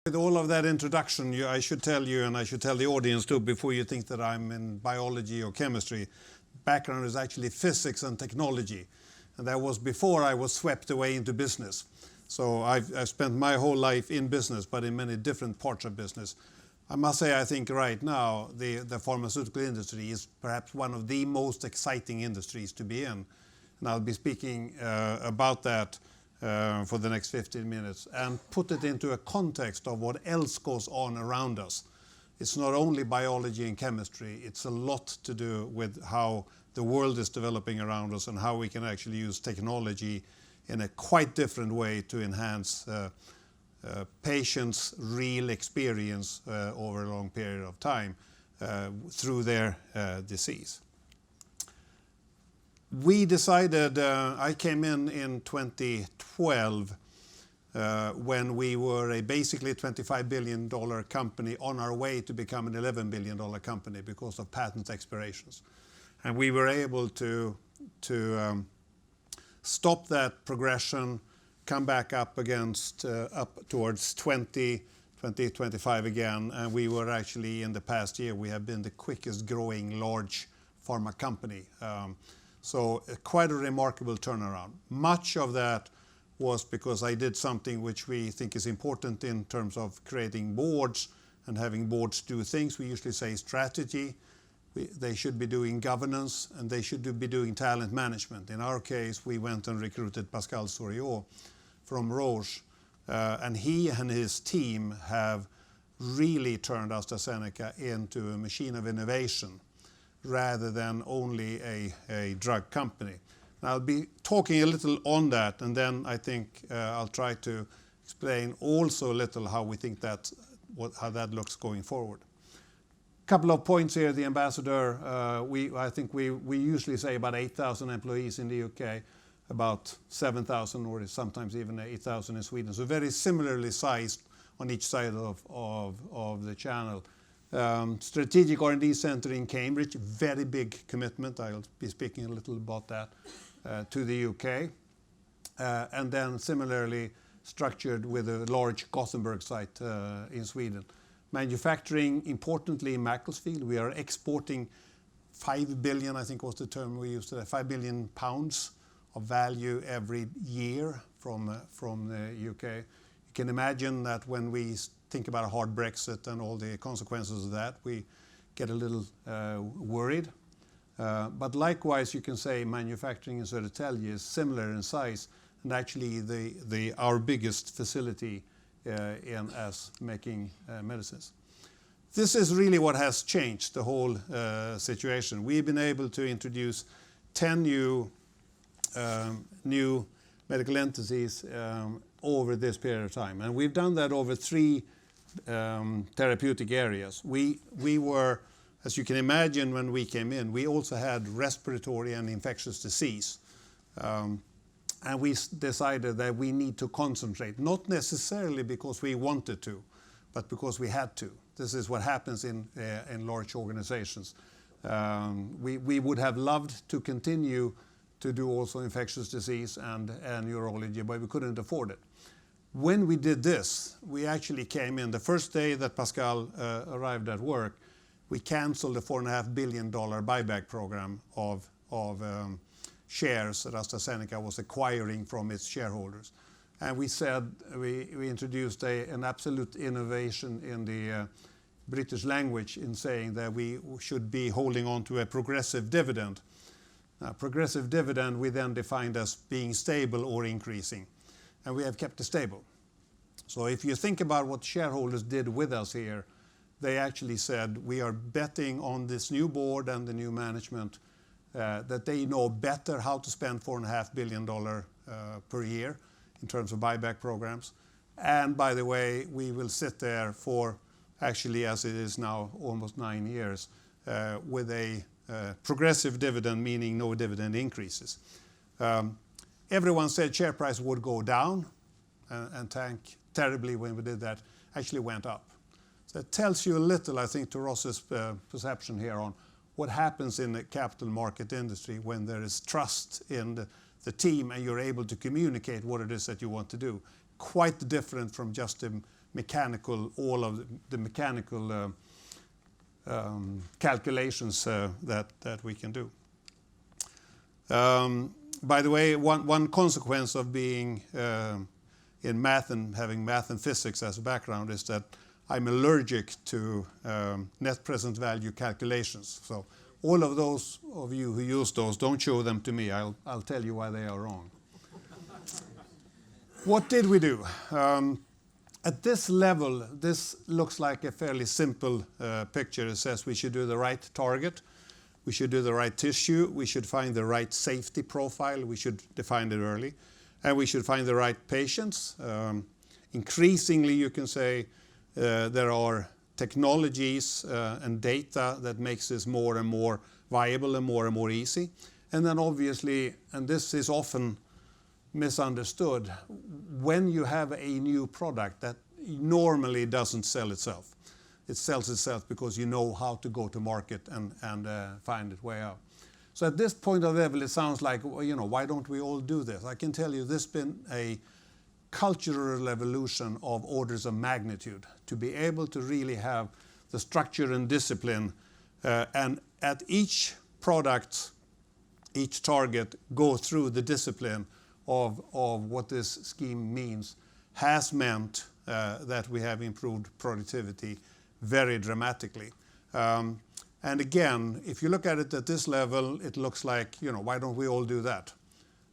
With all of that introduction, I should tell you, and I should tell the audience too, before you think that I'm in biology or chemistry, background is actually physics and technology. And that was before I was swept away into business. So I've spent my whole life in business, but in many different parts of business. I must say, I think right now, the pharmaceutical industry is perhaps one of the most exciting industries to be in. And I'll be speaking about that for the next 15 minutes and put it into a context of what else goes on around us. It's not only biology and chemistry, it's a lot to do with how the world is developing around us and how we can actually use technology in a quite different way to enhance patients' real experience over a long period of time through their disease. We decided, I came in 2012 when we were a basically $25 billion company on our way to become an $11 billion company because of patent expirations. And we were able to stop that progression, come back up towards 2025 again. And we were actually, in the past year, we have been the quickest growing large pharma company. So quite a remarkable turnaround. Much of that was because I did something which we think is important in terms of creating boards and having boards do things. We usually say strategy. They should be doing governance, and they should be doing talent management. In our case, we went and recruited Pascal Soriot from Roche, and he and his team have really turned AstraZeneca into a machine of innovation rather than only a drug company. And I'll be talking a little on that, and then I think I'll try to explain also a little how we think how that looks going forward. Couple of points here. The ambassador, I think we usually say about 8,000 employees in the UK, about 7,000 or sometimes even 8,000 in Sweden. So very similarly sized on each side of the channel. Strategic R&D Center in Cambridge, very big commitment. I'll be speaking a little about that to the UK. And then similarly structured with a large Gothenburg site in Sweden. Manufacturing, importantly in Macclesfield, we are exporting 5 billion, I think was the term we used today, 5 billion pounds of value every year from the UK. You can imagine that when we think about a hard Brexit and all the consequences of that, we get a little worried. But likewise, you can say manufacturing in Södertälje is similar in size, and actually our biggest facility in as making medicines. This is really what has changed the whole situation. We've been able to introduce 10 new medical entities over this period of time. And we've done that over 3 therapeutic areas. We were, as you can imagine, when we came in, we also had respiratory and infectious disease. And we decided that we need to concentrate, not necessarily because we wanted to, but because we had to. This is what happens in large organizations. We would have loved to continue to do also infectious disease and urology, but we couldn't afford it. When we did this, we actually came in, the first day that Pascal arrived at work, we canceled a $4.5 billion buyback program of shares that AstraZeneca was acquiring from its shareholders. And we said, we introduced an absolute innovation in the British language in saying that we should be holding on to a progressive dividend. Progressive dividend we then defined as being stable or increasing. And we have kept it stable. So if you think about what shareholders did with us here, they actually said, we are betting on this new board and the new management that they know better how to spend $4.5 billion per year in terms of buyback programs. And by the way, we will sit there for actually, as it is now, almost 9 years with a progressive dividend, meaning no dividend increases. Everyone said share price would go down and tank terribly when we did that. Actually went up. So it tells you a little, I think, to Ross's perception here on what happens in the capital market industry when there is trust in the team and you're able to communicate what it is that you want to do. Quite different from just a all of the mechanical calculations that we can do. By the way, one consequence of being in math and having math and physics as a background is that I'm allergic to net present value calculations. So all of those of you who use those, don't show them to me. I'll tell you why they are wrong. What did we do? At this level, this looks like a fairly simple picture. It says we should do the right target, we should do the right tissue, we should find the right safety profile, we should define it early, and we should find the right patients. Increasingly, you can say there are technologies and data that makes this more and more viable and more easy. And then obviously, and this is often misunderstood, when you have a new product that normally doesn't sell itself. It sells itself because you know how to go to market and find its way out. So at this point of level, it sounds like, well, you know, why don't we all do this? I can tell you this has been a cultural evolution of orders of magnitude to be able to really have the structure and discipline and at each product, each target, go through the discipline of what this scheme means has meant that we have improved productivity very dramatically. And again, if you look at it at this level, it looks like, you know, why don't we all do that?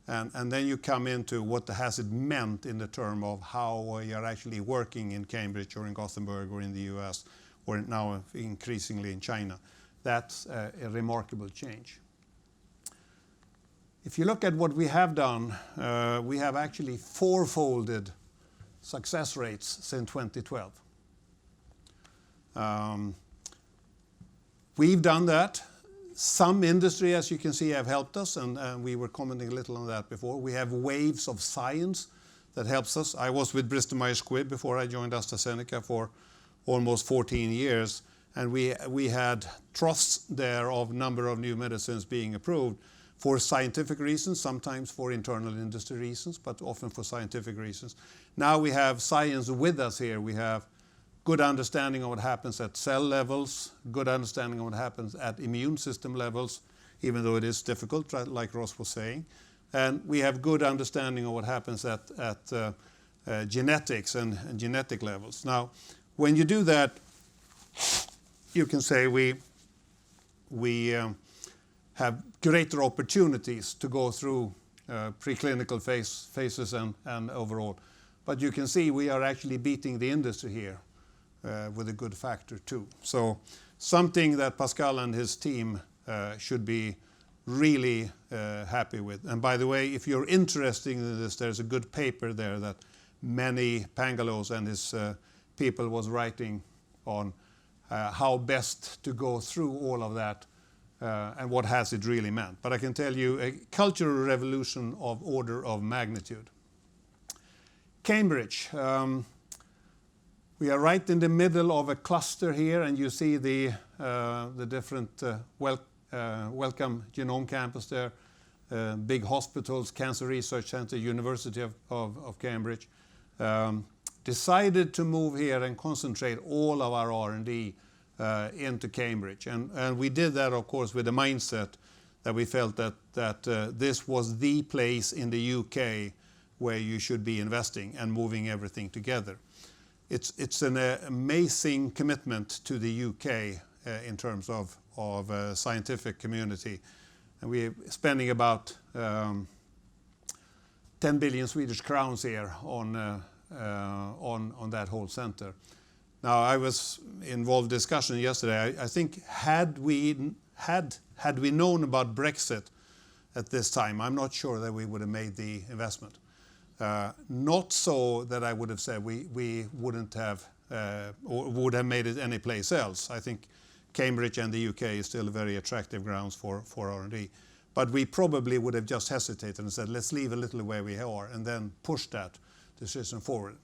And then you come into what has it meant in the term of how you're actually working in Cambridge or in Gothenburg or in the US or now increasingly in China. That's a remarkable change. If you look at what we have done, we have actually fourfolded success rates since 2012. We've done that. Some industry, as you can see, have helped us, and we were commenting a little on that before. We have waves of science that helps us. I was with Bristol Myers Squibb before I joined AstraZeneca for almost 14 years, and we had trusts there of number of new medicines being approved for scientific reasons, sometimes for internal industry reasons, but often for scientific reasons. Now we have science with us here. We have good understanding of what happens at cell levels, good understanding of what happens at immune system levels, even though it is difficult, like Ross was saying. And we have good understanding of what happens at genetics and genetic levels. Now, when you do that, you can say we have greater opportunities to go through preclinical phases and overall. But you can see we are actually beating the industry here. With a good factor too. So something that Pascal and his team should be really happy with. And by the way, if you're interested in this, there's a good paper there that Manny Pangalos and his people was writing on how best to go through all of that and what has it really meant. But I can tell you a cultural revolution of order of magnitude. Cambridge. We are right in the middle of a cluster here, and you see the different Wellcome Genome Campus there, big hospitals, Cancer Research Center, University of Cambridge. Decided to move here and concentrate all of our R&D into Cambridge. And we did that, of course, with the mindset that we felt that this was the place in the UK where you should be investing and moving everything together. It's an amazing commitment to the UK in terms of scientific community. And we're spending about 10 billion Swedish crowns here on that whole center. Now, I was involved in discussion yesterday. I think had we known about Brexit at this time, I'm not sure that we would have made the investment. Not so that I would have said we wouldn't have or would have made it any place else. I think Cambridge and the UK is still very attractive grounds for R&D. But we probably would have just hesitated and said, let's leave a little where we are and then push that decision forward.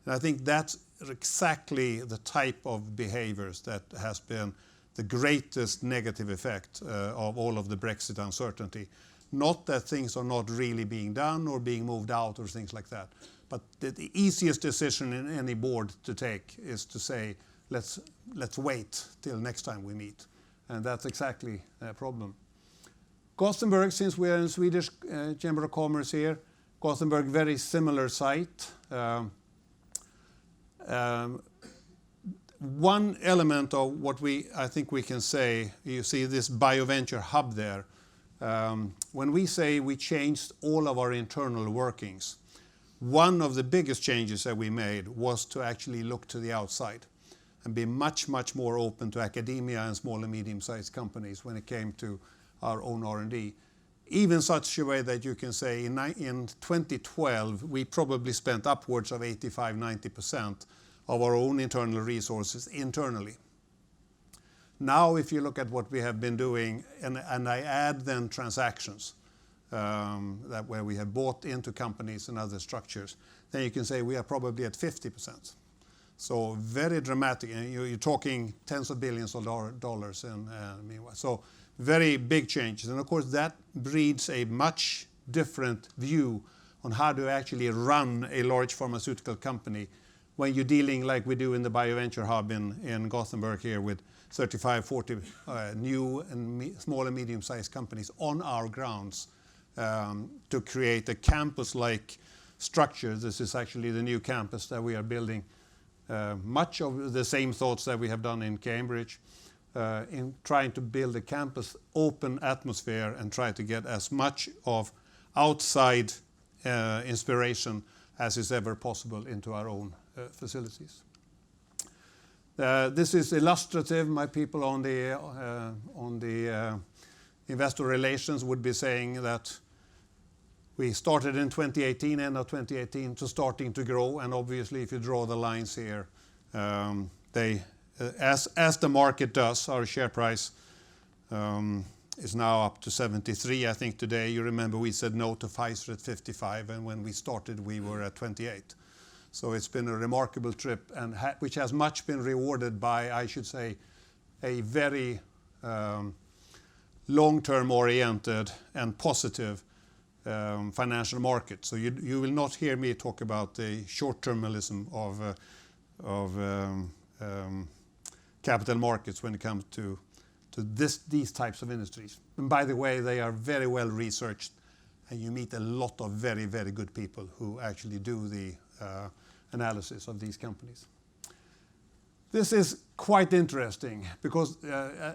And I think that's exactly the type of behaviors that has been the greatest negative effect of all of the Brexit uncertainty. Not that things are not really being done or being moved out or things like that. But the easiest decision in any board to take is to say, let's wait till next time we meet. And that's exactly the problem. Gothenburg, since we are in Swedish Chamber of Commerce here, Gothenburg, very similar site. One element of what I think we can say, you see this BioVenture hub there. When we say we changed all of our internal workings, one of the biggest changes that we made was to actually look to the outside and be much, much more open to academia and small and medium-sized companies when it came to our own R&D. Even such a way that you can say in 2012, we probably spent upwards of 85-90% of our own internal resources internally. Now, if you look at what we have been doing, and I add then transactions, that where we have bought into companies and other structures, then you can say we are probably at 50%. So very dramatic, and you're talking tens of billions of dollars meanwhile. So very big changes. And of course that breeds a much different view on how to actually run a large pharmaceutical company when you're dealing like we do in the BioVenture hub in Gothenburg here with 35, 40 new and small and medium-sized companies on our grounds to create a campus-like structure. This is actually the new campus that we are building. Much of the same thoughts that we have done in Cambridge, in trying to build a campus open atmosphere and try to get as much of outside inspiration as is ever possible into our own facilities. This is illustrative. My people on the investor relations would be saying that we started in 2018, end of 2018, to starting to grow, and obviously if you draw the lines here, as the market does, our share price is now up to 73, I think today. You remember we said no to Pfizer at 55, and when we started we were at 28. So it's been a remarkable trip, and which has much been rewarded by, I should say, a very long-term oriented and positive financial market. So you will not hear me talk about the short-termism of capital markets when it comes to these types of industries. And by the way, they are very well researched, and you meet a lot of very, very good people who actually do the analysis of these companies. This is quite interesting because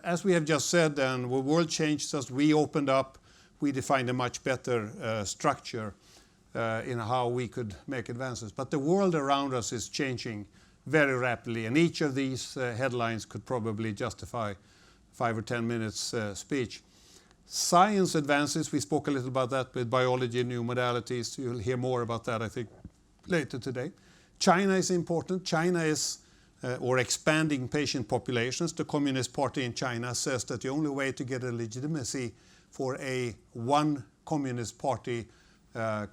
as we have just said, and the world changed us, we opened up, we defined a much better structure in how we could make advances. But the world around us is changing very rapidly, and each of these headlines could probably justify 5 or 10 minutes speech. Science advances, we spoke a little about that with biology, new modalities. You'll hear more about that, I think, later today. China is important. China is or expanding patient populations. The Communist Party in China says that the only way to get a legitimacy for a one Communist Party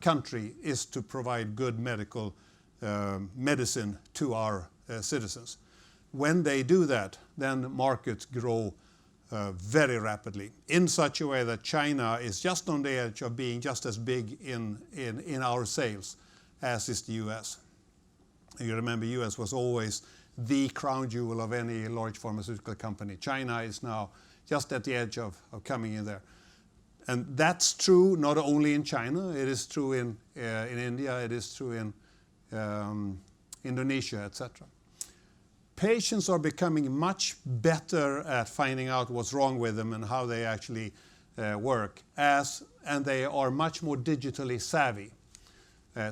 country is to provide good medical medicine to our citizens. When they do that, then markets grow very rapidly in such a way that China is just on the edge of being just as big in our sales as is the US. You remember US was always the crown jewel of any large pharmaceutical company. China is now just at the edge of coming in there. And that's true not only in China, it is true in India, it is true in Indonesia, etc. Patients are becoming much better at finding out what's wrong with them and how they actually work, and they are much more digitally savvy,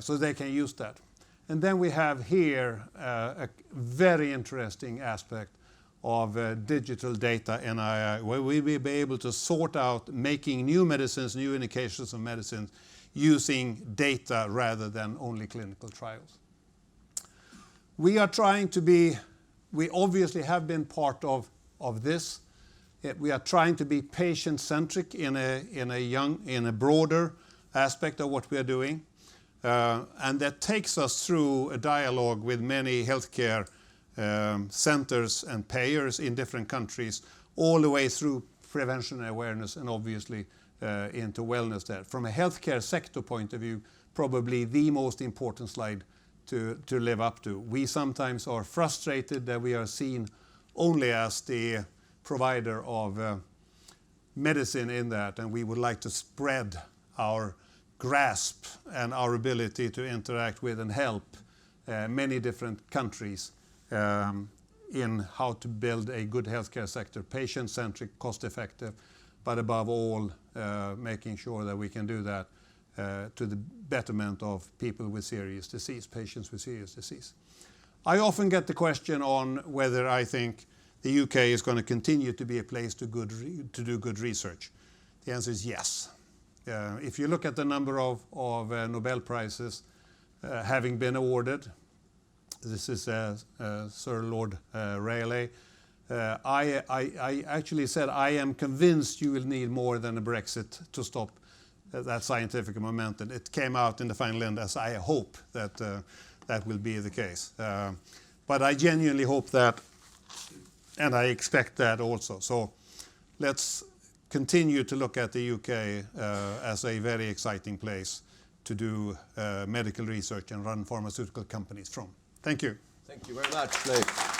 so they can use that. And then we have here a very interesting aspect of digital data NII, where we will be able to sort out making new medicines, new indications of medicines, using data rather than only clinical trials. We are trying to be, we obviously have been part of this. We are trying to be patient-centric in a broader aspect of what we are doing. And that takes us through a dialogue with many healthcare centers and payers in different countries, all the way through prevention and awareness, and obviously into wellness there. From a healthcare sector point of view, probably the most important slide to live up to. We sometimes are frustrated that we are seen only as the provider of medicine in that, and we would like to spread our grasp and our ability to interact with and help many different countries in how to build a good healthcare sector, patient-centric, cost-effective, but above all, making sure that we can do that to the betterment of people with serious disease, patients with serious disease. I often get the question on whether I think the UK is going to continue to be a place to do good research. The answer is yes. If you look at the number of Nobel Prizes having been awarded, this is Sir Lord Rayleigh. I actually said I am convinced you will need more than a Brexit to stop that scientific momentum. It came out in the final end as I hope that that will be the case. But I genuinely hope that, and I expect that also. So let's continue to look at the UK as a very exciting place to do medical research and run pharmaceutical companies from. Thank you. Thank you very much, Leif.